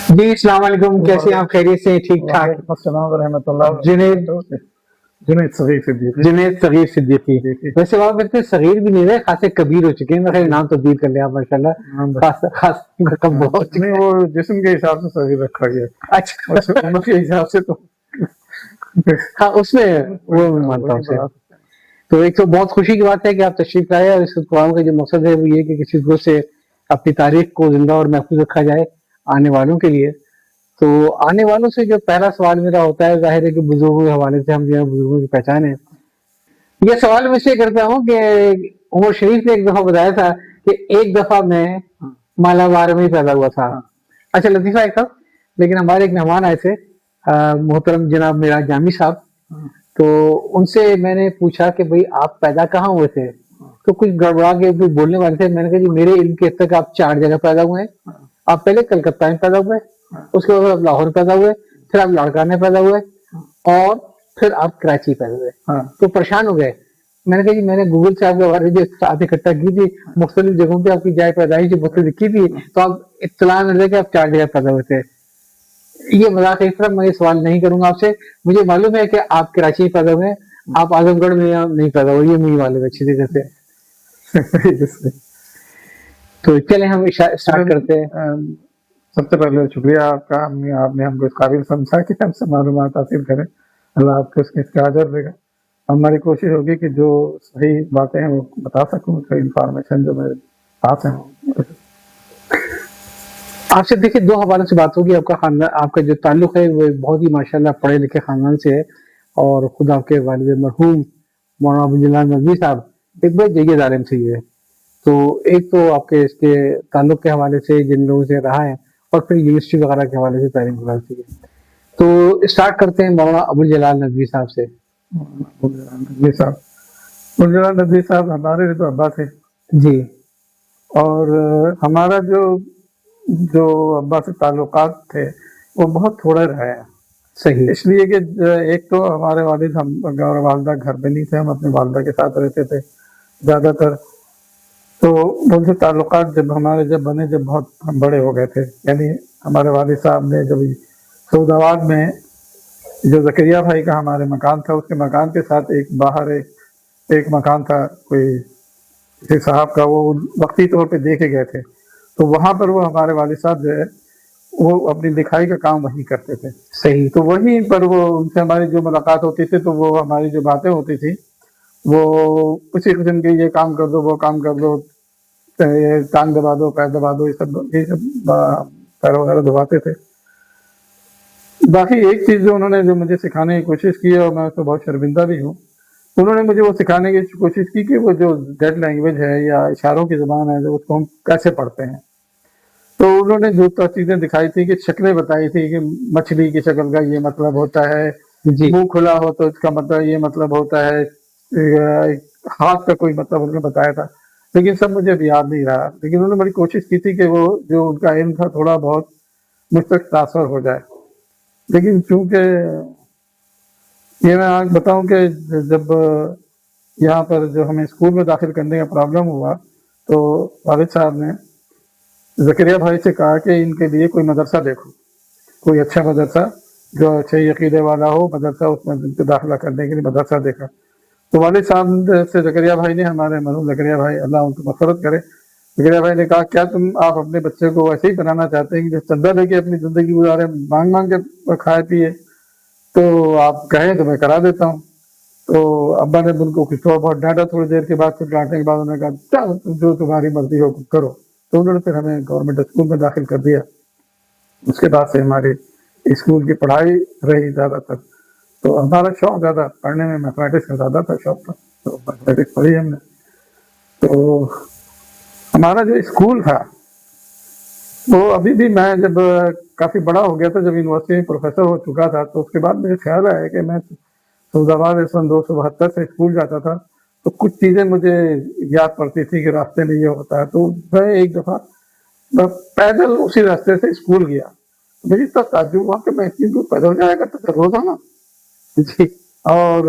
جی السلام علیکم، کیسے ہیں آپ؟ خیریت سے ہیں؟ ٹھیک ٹھاک؟ وعلیکم السلام ورحمۃ اللہ۔ جنید صغیر صدیقی۔ جنید صغیر صدیقی، ویسے آپ ویسے صغیر بھی نہیں رہے، خاصے کبیر ہو چکے ہیں، میں نام تبدیل کر لیا ماشاء اللہ، خاص رقم بہت نہیں، وہ جسم کے حساب سے صغیر رکھا گیا، اچھا عمر کے حساب سے تو ہاں اس میں وہ میں مانتا ہوں۔ تو ایک تو بہت خوشی کی بات ہے کہ آپ تشریف لائے، اور اس پروگرام کا جو مقصد ہے وہ یہ کہ کسی طرح سے اپنی تاریخ کو زندہ اور محفوظ رکھا جائے آنے والوں کے لیے۔ تو آنے والوں سے جو پہلا سوال میرا ہوتا ہے، ظاہر ہے کہ بزرگوں کے حوالے سے ہم جو ہے بزرگوں کی پہچان ہے، یہ سوال میں سے کرتا ہوں کہ عمر شریف نے ایک دفعہ بتایا تھا کہ ایک دفعہ میں مالابار میں ہی پیدا ہوا تھا۔ اچھا لطیفہ ایک تھا، لیکن ہمارے ایک مہمان آئے تھے محترم جناب میرا جامی صاحب، تو ان سے میں نے پوچھا کہ بھئی آپ پیدا کہاں ہوئے تھے؟ تو کچھ گڑبڑا کے بولنے والے تھے۔ میں نے کہا جی میرے علم کے حد تک آپ 4 جگہ پیدا ہوئے ہیں، آپ پہلے کلکتہ میں پیدا ہوئے، اس کے بعد آپ لاہور پیدا ہوئے، پھر آپ لاڑکانہ پیدا ہوئے، اور پھر آپ کراچی پیدا ہوئے۔ تو پریشان ہو گئے۔ میں نے کہا جی میں نے گوگل سے آپ کے بارے جو اطلاعات اکٹھا کی تھی، مختلف جگہوں پہ آپ کی جائے پیدائش جو مختلف لکھی تھی، تو آپ اطلاع مل کہ آپ 4 جگہ پیدا ہوئے تھے۔ یہ مذاق اس طرح میں یہ سوال نہیں کروں گا آپ سے، مجھے معلوم ہے کہ آپ کراچی میں پیدا ہوئے، آپ اعظم گڑھ میں نہیں پیدا ہوئے، یہ مجھے معلوم ہے اچھی طرح سے۔ تو چلیں ہم اسٹارٹ کرتے ہیں۔ سب سے پہلے شکریہ آپ کا، آپ نے ہم کو اس قابل سمجھا کہ ہم سے معلومات حاصل کریں۔ اللہ آپ کو اس کا اجر دے گا۔ ہماری کوشش ہوگی کہ جو صحیح باتیں ہیں وہ بتا سکوں، صحیح انفارمیشن جو میرے پاس ہے۔ آپ سے دیکھیے 2 حوالوں سے بات ہوگی۔ آپ کا خاندان، آپ کا جو تعلق ہے وہ بہت ہی ماشاءاللہ پڑھے لکھے خاندان سے ہے، اور خود آپ کے والد مرحوم مولانا ابو جلال ندوی صاحب ایک بڑے جید عالم سے ہے۔ تو ایک تو آپ کے اس کے تعلق کے حوالے سے جن لوگوں سے رہا ہے، اور پھر یونیورسٹی وغیرہ کے حوالے سے تعلیم حاصل کی ہے۔ تو اسٹارٹ کرتے ہیں مولانا ابو جلال ندوی صاحب سے۔ ابو جلال ندوی صاحب ہمارے تو ابا تھے جی، اور ہمارا جو ابا سے تعلقات تھے وہ بہت تھوڑے رہے ہیں۔ صحیح، اس لیے کہ ایک تو ہمارے والد اور والدہ گھر پہ نہیں تھے، ہم اپنی والدہ کے ساتھ رہتے تھے زیادہ تر، تو ان سے تعلقات جب بنے جب بہت بڑے ہو گئے تھے۔ یعنی ہمارے والد صاحب نے جب سعود آباد میں جو زکریا بھائی کا ہمارے مکان تھا، اس کے مکان کے ساتھ ایک باہر ایک مکان تھا کوئی کسی صاحب کا، وہ وقتی طور پہ دیکھے گئے تھے، تو وہاں پر وہ ہمارے والد صاحب جو ہے وہ اپنی لکھائی کا کام وہیں کرتے تھے۔ صحیح، تو وہیں پر وہ ان سے ہماری جو ملاقات ہوتی تھی، تو وہ ہماری جو باتیں ہوتی تھی وہ اسی قسم کے، یہ کام کر دو، وہ کام کر دو، ٹانگ دبا دو، پیر دبا دو، یہ سب پیر وغیرہ دباتے تھے۔ باقی ایک چیز جو انہوں نے جو مجھے سکھانے کی کوشش کی ہے، اور میں اس کو بہت شرمندہ بھی ہوں، انہوں نے مجھے وہ سکھانے کی کوشش کی کہ وہ جو ڈیڈ لینگویج ہے یا اشاروں کی زبان ہے، جو اس کو ہم کیسے پڑھتے ہیں۔ تو انہوں نے جو چیزیں دکھائی تھی کہ شکلیں بتائی تھی کہ مچھلی کی شکل کا یہ مطلب ہوتا ہے، منہ کھلا ہو تو اس کا مطلب یہ مطلب ہوتا ہے، ہاتھ کا کوئی مطلب انہوں نے بتایا تھا، لیکن سب مجھے اب یاد نہیں رہا۔ لیکن انہوں نے بڑی کوشش کی تھی کہ وہ جو ان کا علم تھا تھوڑا بہت مجھ تک ٹرانسفر ہو جائے۔ لیکن چونکہ یہ میں آج بتاؤں کہ جب یہاں پر جو ہمیں اسکول میں داخل کرنے کا پرابلم ہوا، تو والد صاحب نے زکریا بھائی سے کہا کہ ان کے لیے کوئی مدرسہ دیکھو، کوئی اچھا مدرسہ جو اچھے عقیدے والا ہو مدرسہ، اس میں ان کو داخلہ کرنے کے لیے مدرسہ دیکھا۔ تو والد صاحب سے زکریا بھائی نے، ہمارے مرحوم زکریا بھائی اللہ ان کو مغفرت کرے، زکریا بھائی نے کہا کیا آپ اپنے بچے کو ایسے ہی بنانا چاہتے ہیں کہ جو چندہ لے کے اپنی زندگی گزارے، مانگ مانگ کے کھائے پیے؟ تو آپ کہیں تو میں کرا دیتا ہوں۔ تو ابا نے ان کو کچھ بہت ڈانٹا، تھوڑی دیر کے بعد، پھر ڈانٹنے کے بعد انہوں نے کہا جو تمہاری مرضی ہو کرو۔ تو انہوں نے پھر ہمیں گورنمنٹ اسکول میں داخل کر دیا۔ اس کے بعد سے ہماری اسکول کی پڑھائی رہی زیادہ تر، تو ہمارا شوق زیادہ پڑھنے میں، میتھمیٹکس کا زیادہ تھا شوق تھا، تو میتھمیٹکس پڑھی ہم نے۔ تو ہمارا جو اسکول تھا وہ ابھی بھی، میں جب کافی بڑا ہو گیا تھا، جب یونیورسٹی میں پروفیسر ہو چکا تھا، تو اس کے بعد مجھے خیال آیا کہ میں سعود آباد سن 272 سے اسکول جاتا تھا، تو کچھ چیزیں مجھے یاد پڑتی تھی کہ راستے میں یہ ہوتا ہے۔ تو میں ایک دفعہ پیدل اسی راستے سے اسکول گیا، مجھے اتنا تعجب ہوا کہ میں اتنی دور پیدل جایا کرتا تھا روزانہ، اور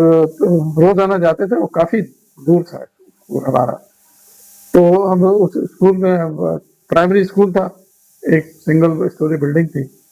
روزانہ جاتے تھے، وہ کافی دور تھا ہمارا۔ تو ہم اس اسکول میں، پرائمری اسکول تھا، ایک سنگل اسٹوری بلڈنگ تھی،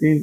3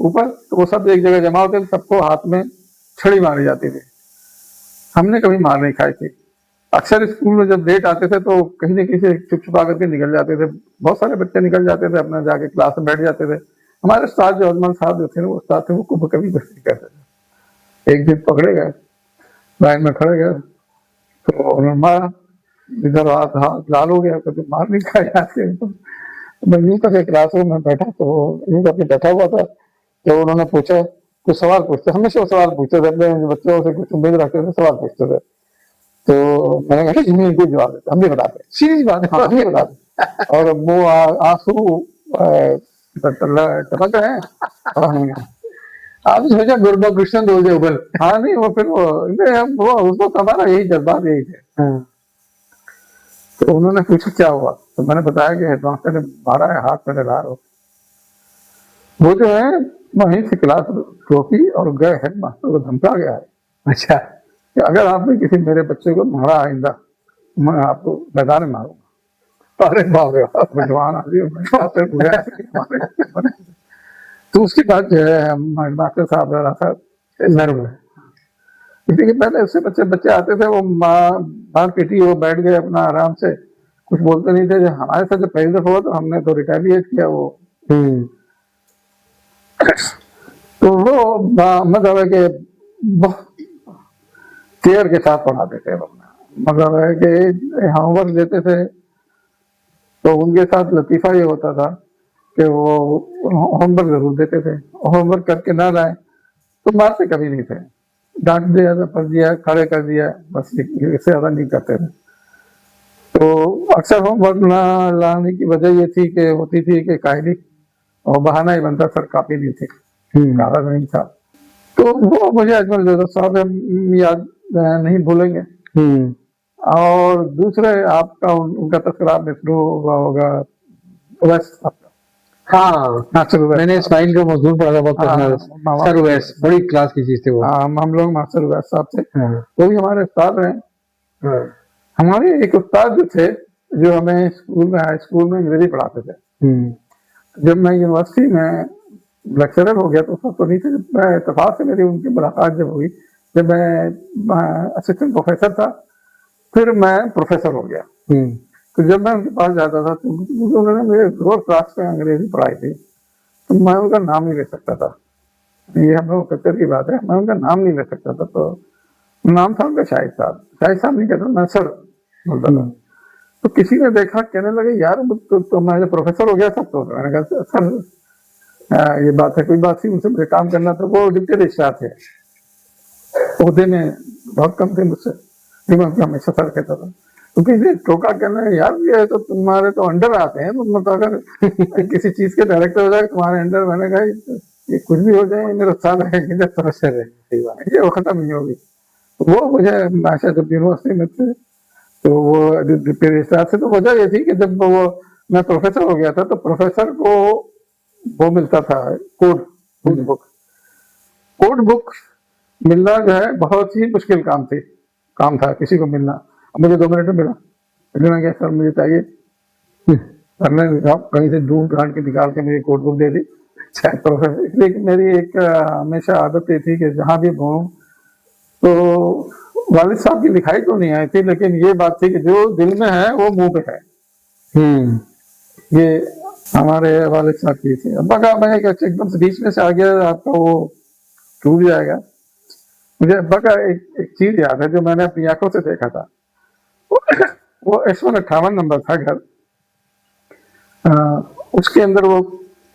اوپر, تو وہ سب ایک جگہ جمع ہوتے تھے, سب کو ہاتھ میں چھڑی ماری جاتی تھی. ہم نے کبھی مار نہیں کھائی تھی. اکثر اسکول میں جب لیٹ آتے تھے تو کہیں نہ کہیں سے چھپ چھپا کر کے نکل جاتے تھے. بہت سارے بچے نکل جاتے تھے, اپنا جا کے کلاس میں بیٹھ جاتے تھے. ہمارے استاد جو اجمل صاحب جو تھے وہ استاد تھے, وہ کبھی بس نہیں کرتے تھے. ایک دن پکڑے گئے, لائن میں کھڑے گئے, تو انہوں نے مارا, ادھر ہاتھ لال ہو گیا, تو مار نہیں کھایا. میں یوں کر کے کلاس روم میں بیٹھا, تو یوں کر کے بیٹھا ہوا تھا. تو انہوں نے پوچھا, کچھ سوال پوچھتے, ہمیشہ وہ سوال پوچھتے تھے, اپنے بچوں سے کچھ امید رکھتے تھے, سوال پوچھتے تھے. تو میں نے کہا ان کو جواب دیتے, ہم بھی بتاتے, سیریس بات ہے, ہم بھی بتاتے. اور وہ آنسو ٹپک رہے ہیں. آپ نے سوچا گربا کرشن دو دے اوپر. ہاں نہیں, وہ پھر وہ اس وقت ہمارا یہی جذبات یہی تھے. تو انہوں نے پوچھا کیا ہوا, تو میں نے بتایا کہ ہیڈ ماسٹر نے مارا ہے, ہاتھ میں لگا رہا. وہ جو ہے وہیں سے کلاس روکی اور گئے, ہیڈ ماسٹر کو دھمکا گیا ہے. اچھا, کہ اگر آپ نے کسی میرے بچے کو مارا آئندہ, میں آپ کو میدان میں ماروں گا. ارے باپ رے, جوان تو اس کے بعد جو ہے ہیڈ ماسٹر صاحب رہا تھا نرم ہے, اسی کے پہلے اس سے بچے آتے تھے, وہ مار پیٹی, وہ بیٹھ گئے اپنا آرام سے, کچھ بولتے نہیں تھے. ہمارے ساتھ جب پہلی دفعہ ہوا تو ہم نے تو ریٹیلیٹ کیا. وہ تو وہ مطلب ہے کہ بہت کیئر کے ساتھ پڑھاتے تھے. مطلب ہے کہ ہوم ورک دیتے تھے تو ان کے ساتھ لطیفہ یہ ہوتا تھا کہ وہ ہوم ورک ضرور دیتے تھے. ہوم ورک کر کے نہ لائے تو مارتے کبھی نہیں تھے, ڈانٹ دیا, پڑھ دیا, کھڑے کر دیا, بس اس سے زیادہ نہیں کرتے تھے. تو اکثر ہوم ورک نہ لانے کی وجہ یہ تھی کہ ہوتی تھی کہ قائدی اور بہانہ ہی بنتا, سر کاپی نہیں تھی, کاغذ نہیں تھا. تو وہ مجھے اجمل صاحب یاد نہیں بھولیں گے. اور دوسرے آپ کا ان کا تذکرہ آپ نے شروع ہوا ہوگا اویس صاحب کا. ہاں, میں نے اسماعیل کا موضوع پڑھا تھا, سر اویس, بڑی کلاس کی چیز تھی وہ. ہم لوگ ماسٹر اویس صاحب تھے, وہ بھی ہمارے استاد رہے. ہمارے ایک استاد جو تھے جو ہمیں اسکول میں ہائی اسکول میں انگریزی پڑھاتے تھے. جب میں یونیورسٹی میں لیکچرر ہو گیا تو نہیں تھے, جب میں اتفاق سے میری ان کی ملاقات جب ہوئی, جب میں اسسٹنٹ پروفیسر تھا, پھر میں پروفیسر ہو گیا. تو جب میں ان کے پاس جاتا تھا تو انہوں نے مجھے زور کلاس میں انگریزی پڑھائی تھی, تو میں ان کا نام نہیں لے سکتا تھا. یہ ہم لوگ کلچر کی بات ہے, میں ان کا نام نہیں لے سکتا تھا. تو نام تھا ان کا شاہد صاحب. شاہد صاحب نہیں کہتا, میں سر بولتا تھا. تو کسی نے دیکھا, کہنے لگے یار تو میں جب پروفیسر ہو گیا تھا, تو میں نے کہا سر یہ بات ہے, کوئی بات تھی, ان سے مجھے کام کرنا تھا. وہ ڈپٹی رجسٹرار تھے, عہدے میں بہت کم تھے مجھ سے, میں ان کو ہمیشہ سر کہتا تھا. تو کسی ٹوکا کہنا یار یہ تو تمہارے تو انڈر آتے ہیں, تم مطلب اگر کسی چیز کے ڈائریکٹر ہو جائے تمہارے انڈر. میں نے کہا یہ کچھ بھی ہو جائے, میرے استاد رہے گی جب پروفیسر ہے, یہ وہ ختم نہیں ہوگی. وہ مجھے جب یونیورسٹی میں تھے تو وہ ڈپٹی رجسٹرار سے, تو وجہ یہ تھی کہ جب وہ میں پروفیسر ہو گیا تھا تو پروفیسر کو وہ ملتا تھا کوڈ بک. کوڈ بک ملنا جو ہے بہت ہی مشکل کام تھا کسی کو ملنا. اب مجھے 2 منٹ میں ملا, میں کیا سر مجھے چاہیے, سر نے کہیں سے ڈھونڈ ڈھانڈ کے نکال کے مجھے کوڈ بک دے دی. پروفیسر, اس لیے میری ایک ہمیشہ عادت یہ تھی کہ جہاں بھی گھوموں تو والد صاحب کی لکھائی تو نہیں آئی تھی, لیکن یہ بات تھی کہ جو دل میں ہے وہ منہ پہ ہے. یہ ہمارے والد صاحب کی تھی. ابا کا میں ایک دم سے بیچ میں سے آ گیا, آپ کا وہ ٹوٹ جائے گا. مجھے ابا کا ایک چیز یاد ہے جو میں نے اپنی آنکھوں سے دیکھا تھا. وہ S158 نمبر تھا گھر, اس کے اندر وہ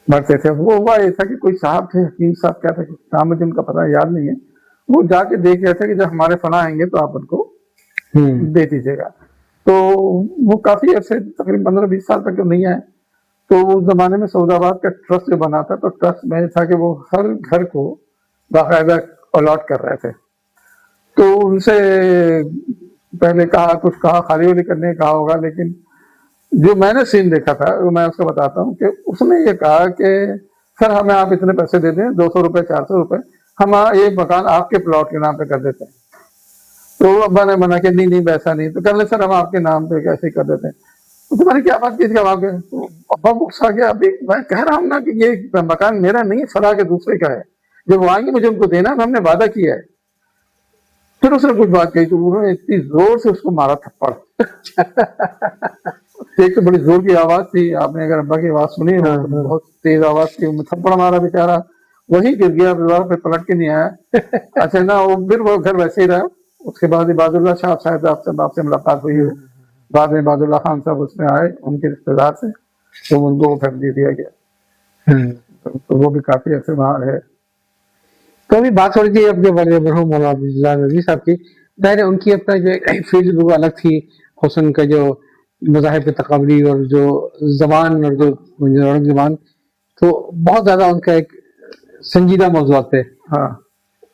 بڑھتے تھے. وہ ہوا یہ تھا کہ کوئی صاحب تھے, حکیم صاحب کیا تھا, نام مجھے ان کا پتہ یاد نہیں ہے. وہ جا کے دیکھ رہے تھے کہ جب ہمارے فنا آئیں گے تو آپ ان کو دے دیجیے گا. تو وہ کافی عرصے تقریباً 15-20 سال تک جو نہیں آئے. تو اس زمانے میں سعود آباد کا ٹرسٹ جو بنا تھا, تو ٹرسٹ میں تھا کہ وہ ہر گھر کو باقاعدہ الاٹ کر رہے تھے. تو ان سے پہلے کچھ کہا, خالی والی کرنے کہا ہوگا, لیکن جو میں نے سین دیکھا تھا وہ میں اس کو بتاتا ہوں کہ اس نے یہ کہا کہ سر ہمیں آپ اتنے پیسے دے دیں, 200 روپے 400 روپے, ہم یہ مکان آپ کے پلاٹ کے نام پہ کر دیتے ہیں. تو ابا نے منع کہ نہیں ویسا نہیں. تو کہنے سر ہم آپ کے نام پہ کیسے کر دیتے ہیں. تمہاری کیا بات کی تھی اب آپ کے؟ تو ابا غصہ گیا، ابھی میں کہہ رہا ہوں نا کہ یہ مکان میرا نہیں ہے، فلاں کے دوسرے کا ہے، جب وہ آئیں گے مجھے ان کو دینا، ہم نے وعدہ کیا ہے۔ پھر اس نے کچھ بات کہی تو انہوں نے اتنی زور سے اس کو مارا تھپڑ، ایک تو بڑی زور کی آواز تھی، آپ نے اگر ابا کی آواز سنی ہو تو بہت تیز آواز تھی، تھپڑ مارا بیچارہ، وہی گر گیا، پھر پلٹ کے نہیں آیا۔ اچھا نا، پھر وہ گھر ویسے ہی رہا۔ اس کے بعد عباد اللہ شاہ صاحب آپ سے ملاقات ہوئی، بعد میں عباد اللہ خان صاحب اس میں آئے ان کے رشتے دار سے، تو ان کو گھر دے دیا گیا، تو وہ بھی کافی عرصے وہاں رہے۔ تو ابھی بات ہو رہی تھی اپنے بڑے مرحوم مولانا عبداللہ نذیر صاحب کی، ظاہر ہے ان کی اپنا جو فیلڈ وہ الگ تھی، حسن کا جو مذاہب تقابلی اور جو زبان اور جو زبان، تو بہت زیادہ ان کا ایک سنجیدہ موضوعات تھے۔ ہاں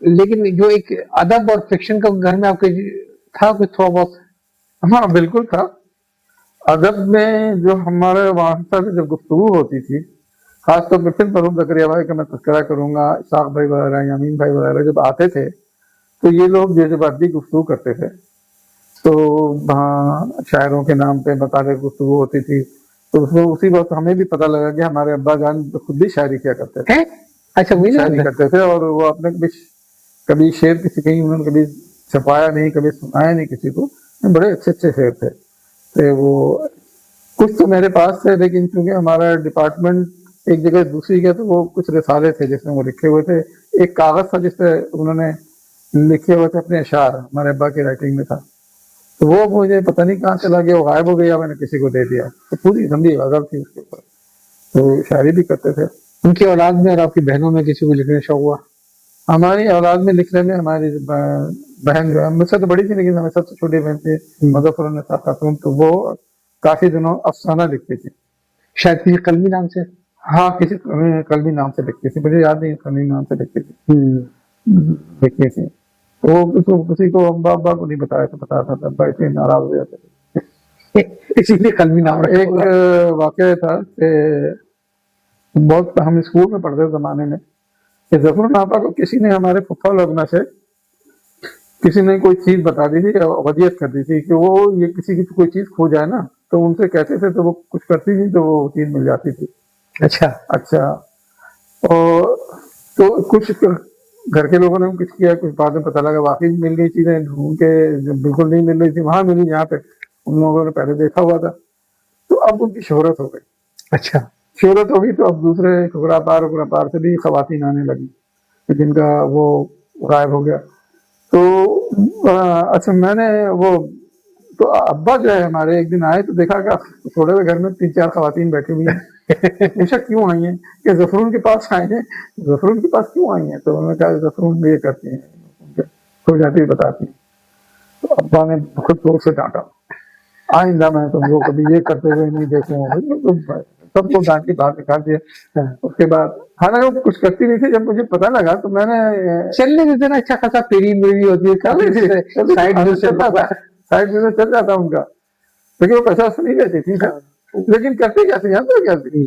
لیکن جو ایک ادب اور فکشن کا گھر میں آپ کے تھا کچھ تھوڑا بہت؟ ہاں بالکل تھا۔ ادب میں جو ہمارے وہاں سے جب گفتگو ہوتی تھی، خاص طور پہ پھر مرحوم زکریا بھائی کا میں تذکرہ کروں گا، اسحاق بھائی وغیرہ، یامین بھائی وغیرہ جب آتے تھے تو یہ لوگ جب ادبی گفتگو کرتے تھے تو وہاں شاعروں کے نام پہ متعلق گفتگو ہوتی تھی، تو اس میں اسی وقت ہمیں بھی پتہ لگا کہ ہمارے ابا جان خود بھی شاعری کیا کرتے تھے، اچھا وہی شاعری کرتے تھے، اور وہ اپنے کبھی شعر کسی کہیں انہوں نے کبھی چھپایا نہیں، کبھی سنایا نہیں کسی کو، بڑے اچھے اچھے شعر تھے وہ۔ کچھ تو میرے پاس تھے، لیکن چونکہ ہمارا ڈپارٹمنٹ ایک جگہ دوسری گیا تو وہ کچھ رسالے تھے جس میں وہ لکھے ہوئے تھے، ایک کاغذ تھا جس پہ انہوں نے لکھے ہوئے تھے اپنے اشعار، ہمارے ابا کی رائٹنگ میں تھا، تو وہ مجھے پتہ نہیں کہاں چلا گیا، وہ غائب ہو گیا، میں نے کسی کو دے دیا، تو پوری لمبی غزل تھی اس کے اوپر، تو شاعری بھی کرتے تھے۔ ان کی اولاد میں اور آپ کی بہنوں میں کسی کو لکھنے کا شوق ہوا؟ ہماری اولاد میں لکھنے میں ہماری بہن جو ہے مجھ سے تو بڑی تھی، لیکن ہمیں سب سے چھوٹی بہن تھی مظفر النساء خاتون، تو وہ کافی دنوں افسانہ لکھتی تھی، شاید کسی قلمی نام سے؟ ہاں کسی قلمی نام سے لکھتی تھی، مجھے یاد نہیں قلمی نام سے لکھتی تھی، وہ کسی کو ابا کو نہیں بتایا تو بتاتا تھا، ابا اتنے ناراض ہو جاتے تھے، اسی لیے قلمی نام رکھا ایک ہوگا۔ واقعہ تھا کہ بہت ہم اسکول میں پڑھتے زمانے میں کہ ظفر النافع کو کسی نے ہمارے پھپھا لوگ میں سے کسی نے کوئی چیز بتا دی تھی، وصیت کر دی تھی کہ وہ یہ کسی کی کوئی چیز کھو جائے نا تو ان سے کہتے تھے تو وہ کچھ کرتی تھی تو وہ چیز مل جاتی تھی۔ اچھا اور تو کچھ گھر کے لوگوں نے کچھ کیا، کچھ بعد میں پتہ لگا واقعی مل گئی چیزیں، ڈھونڈ کے بالکل نہیں مل رہی تھی، وہاں ملی جہاں پہ ان لوگوں نے پہلے دیکھا ہوا تھا، تو اب ان کی شہرت ہو گئی۔ اچھا شہرت ہوگی تو اب دوسرے ٹکڑا پار سے بھی خواتین آنے لگی جن کا وہ غائب ہو گیا، تو اچھا میں نے وہ تو ابا جو ہے ہمارے ایک دن آئے تو دیکھا کہ تھوڑے ہوئے گھر میں 3-4 خواتین بیٹھی ہوئی ہیں، پوچھا کیوں آئی ہیں کہ ظفرون کے پاس آئے ہیں، ظفرون کے پاس کیوں آئی ہیں، تو انہوں نے کہا ظفرون یہ کرتی ہیں، کھو جاتی بتاتی ہیں، تو ابا نے بہت زور سے ڈانٹا، آئندہ میں تم کو کبھی یہ کرتے ہوئے نہیں دیکھوں گا، سب کو ڈانٹ کے باہر نکال دیا۔ اس کے بعد حالانکہ وہ کچھ کرتی نہیں تھی، جب مجھے پتا لگا تو میں نے چلنے دیتے نا، اچھا خاصا پیری میری ہوتی ہے، سائڈ میں چل جاتا ان کا، لیکن وہ پیسہ نہیں دیتی تھی، لیکن کرتی کیا تھی جانتے کیا تھی،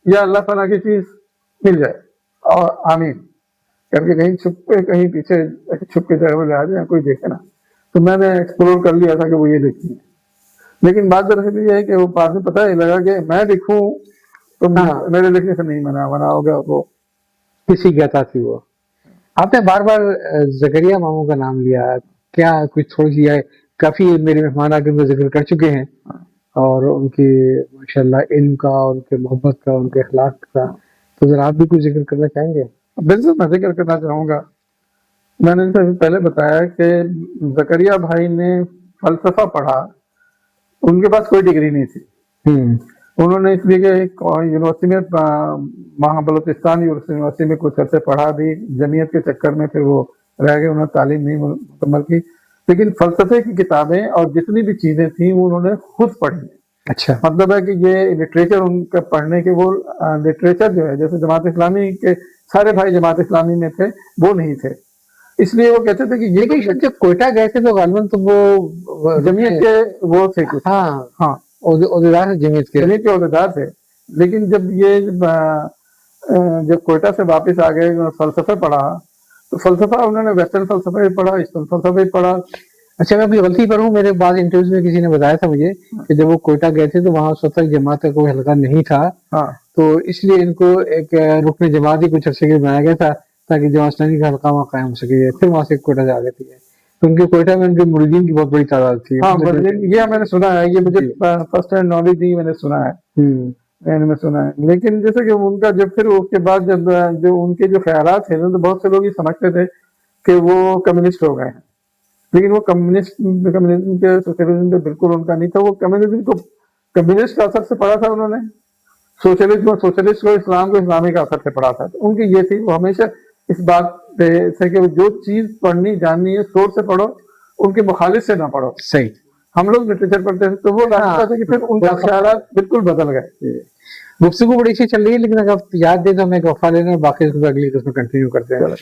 یا اللہ تعالیٰ کی چیز مل جائے اور آمین کر کے کہیں چھپ کے کہیں پیچھے چھپ کے جگہ لے آ جائے کوئی دیکھے نا، تو میں نے ایکسپلور کر لیا تھا کہ وہ یہ دیکھتی ہیں، لیکن بات دراصل یہ ہے کہ وہ بعد میں پتہ ہی لگا کہ میں لکھوں تو میرے لکھنے سے نہیں بنا ہوگا، وہ کسی کی عطا تھی وہ۔ آپ نے بار بار زکریا ماموں کا نام لیا، کیا کچھ تھوڑی سی ہے، کافی میرے مہمان آگے میں ذکر کر چکے ہیں اور ان کے ماشاءاللہ علم کا، ان کے محبت کا، ان کے اخلاق کا، تو ذرا آپ بھی کچھ ذکر کرنا چاہیں گے؟ بالکل میں ذکر کرنا چاہوں گا۔ میں نے پہلے بتایا کہ زکریا بھائی نے فلسفہ پڑھا، ان کے پاس کوئی ڈگری نہیں تھی، انہوں نے اس لیے کہ یونیورسٹی میں بلوچستان یونیورسٹی میں کچھ عرصے پڑھا بھی، جمعیت کے چکر میں پھر وہ رہ گئے، انہوں نے تعلیم نہیں مکمل کی، لیکن فلسفے کی کتابیں اور جتنی بھی چیزیں تھیں وہ انہوں نے خود پڑھی۔ اچھا مطلب ہے کہ یہ لٹریچر ان کا پڑھنے کے، وہ لٹریچر جو ہے جیسے جماعت اسلامی کے سارے بھائی جماعت اسلامی میں تھے وہ نہیں تھے، اس لیے وہ کہتے تھے کہ یہ جب کوئٹہ گئے تھے تو غالباً تو وہ جمعیت کے وہ تھے کچھ، ہاں عہدیدار جمعیت کے عہدیدار تھے، لیکن جب کوئٹہ سے واپس آ گئے فلسفہ پڑھا تو فلسفہ انہوں نے ویسٹرن فلسفہ بھی پڑھا، ایسٹرن فلسفہ بھی پڑھا، اچھا میں اپنی غلطی پر ہوں, میرے بعض انٹرویوز میں کسی نے بتایا تھا مجھے کہ جب وہ کوئٹہ گئے تھے تو وہاں اس وقت تک جماعت کا کوئی حلقہ نہیں تھا, ہاں تو اس لیے ان کو ایک رکن جماعت ہی کچھ عرصے کے لیے بنایا گیا تھا تاکہ جماعت اسلامی کا حلقہ وہاں قائم ہو سکے. پھر وہاں سے کوئٹہ سے آ گئے تھے, تو ان کے کوئٹہ میں ان کے مریدین کی بہت بڑی تعداد تھی. ہاں یہ میں نے سنا ہے, یہ مجھے فرسٹ ہینڈ نالج نہیں, میں نے سنا ہے, میں سنا ہے. لیکن جیسے کہ ان کا جب پھر اس کے بعد جب جو ان کے جو خیالات تھے تو بہت سے لوگ یہ سمجھتے تھے کہ وہ کمیونسٹ ہو گئے ہیں, لیکن وہ کمیونزم کے سوشلزم پہ بالکل ان کا نہیں تھا. وہ کمیونزم کو کمیونسٹ کا اثر سے پڑھا تھا انہوں نے, سوشلسٹ کو اسلام کو اسلامی کا اثر سے پڑھا تھا. تو ان کی یہ تھی, وہ ہمیشہ اس بات پہ سے کہ جو چیز پڑھنی جاننی ہے سورس سے پڑھو, ان کے مخالف سے نہ پڑھو. صحیح. ہم لوگ لٹریچر پڑھتے تھے تو وہ لگتا تھا کہ پھر ان کے خیالات بالکل بدل گئے. گفتگو بڑی اچھی چل رہی ہے, لیکن اگر آپ یاد دیں تو ہمیں ایک وقفہ لینا ہے, باقی اس کو اگلی قسم کنٹینیو کرتے ہیں.